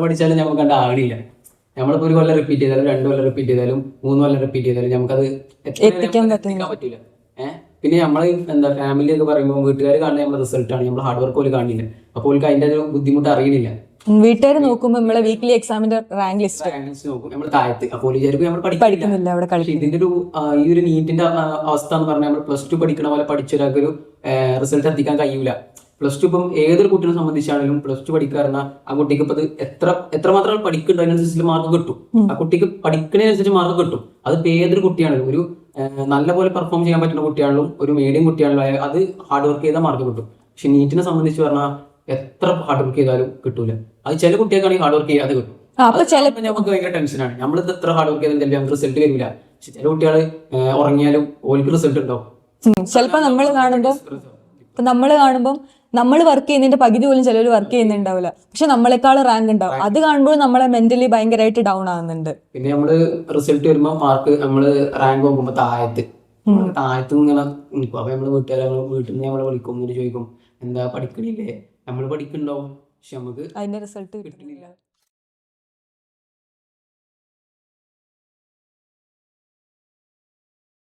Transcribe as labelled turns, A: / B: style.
A: പഠിച്ചാലും നമുക്ക് കണ്ട ആകണില്ല. നമ്മളിപ്പോ ഒരു കൊല്ലം റിപ്പീറ്റ് ചെയ്താലും 2 കൊല്ലം റിപ്പീറ്റ് ചെയ്താലും 3 കൊല്ലം റിപ്പീറ്റ് ചെയ്താലും നമുക്കത്
B: എത്തിക്കാൻ
A: പറ്റില്ല. പിന്നെ നമ്മൾ എന്താ ഫാമിലി ഒക്കെ പറയുമ്പോൾ വീട്ടുകാർ കാണുന്ന നമ്മുടെ റിസൾട്ടാണ്, നമ്മൾ ഹാർഡ് വർക്ക് പോലും കാണില്ല. അപ്പോൾ അവർക്ക് അതിന്റെ ഒരു ബുദ്ധിമുട്ട് അറിയണില്ല.
B: വീട്ടുകാർ നോക്കുമ്പോൾ നമ്മളെ വീക്ക്ലി എക്സാമിന്റെ റാങ്ക് ലിസ്റ്റ്
A: നോക്കും നമ്മൾ താഴത്ത്. അപ്പോൾ വിചാരിക്കും നമ്മൾ
B: പഠിക്കുന്നില്ല അവിടെ.
A: ഇതിന്റെ ഒരു ഈ ഒരു നീറ്റിന്റെ അവസ്ഥ എന്ന് പറഞ്ഞാൽ നമ്മൾ +2 പഠിക്കണ പോലെ പഠിച്ചൊരാൾക്കൊരു റിസൾട്ട് എത്തിക്കാൻ കഴിയൂല. +2 ഇപ്പം ഏതൊരു കുട്ടിയെ സംബന്ധിച്ചാണെങ്കിലും +2 പഠിക്കാറുന്ന ആ കുട്ടിക്ക് ഇപ്പൊ എത്രമാത്രം പഠിക്കുന്നുണ്ടോ അതിനനുസരിച്ച് മാർക്ക് കിട്ടും. ആ കുട്ടിക്ക് പഠിക്കുന്നതിനനുസരിച്ച് മാർക്ക് കിട്ടും. അതിപ്പോ ഏതൊരു കുട്ടിയാണെങ്കിലും ഒരു നല്ല പോലെ പെർഫോം ചെയ്യാൻ പറ്റുന്ന കുട്ടിയാണെങ്കിലും ഒരു മീഡിയം കുട്ടിയാണെങ്കിലും അത് ഹാർഡ് വർക്ക് ചെയ്താൽ മാർക്ക് കിട്ടും. പക്ഷെ നീറ്റിനെ സംബന്ധിച്ച് പറഞ്ഞാൽ എത്ര ഹാർഡ് വർക്ക് ചെയ്താലും കിട്ടൂല. അത് ചില കുട്ടികൾക്കാണെങ്കിൽ ഹാർഡ് വർക്ക് ചെയ്യാതെ കിട്ടും. നമുക്ക് ഭയങ്കര ടെൻഷനാണ്. നമ്മളിത് എത്ര ഹാർഡ് വർക്ക് ചെയ്താലും നമുക്ക് റിസൾട്ട് വരില്ല. പക്ഷെ ചില കുട്ടികൾ ഉറങ്ങിയാലും ഓൾക്ക് റിസൾട്ട് ഉണ്ടാവും.
B: ചിലപ്പോ നമ്മൾ കാണുമ്പോൾ നമ്മൾ വർക്ക് ചെയ്യുന്നതിന്റെ പകുതി പോലും ചിലർ വർക്ക് ചെയ്യുന്നുണ്ടാവില്ല. പക്ഷെ നമ്മളെക്കാൾ റാങ്ക് ഉണ്ടാവും. അത് കാണുമ്പോൾ നമ്മളെ മെന്റലി ഭയങ്കരമായിട്ട് ഡൗൺ ആകുന്നുണ്ട്.
A: പിന്നെ നമ്മള് റിസൾട്ട് വരുമ്പോ മാർക്ക് നമ്മള് റാങ്ക് നോക്കുമ്പോ താഴത്ത് ഇങ്ങനെ നിൽക്കും. അപ്പൊ നമ്മള് വീട്ടിൽ നിന്ന് നമ്മളെ വിളിക്കും, ചോദിക്കും എന്താ പഠിക്കണില്ലേ, നമ്മള് പഠിക്കണ്ടാവും. പക്ഷെ നമുക്ക്
B: അതിന്റെ റിസൾട്ട് കിട്ടുന്നില്ല.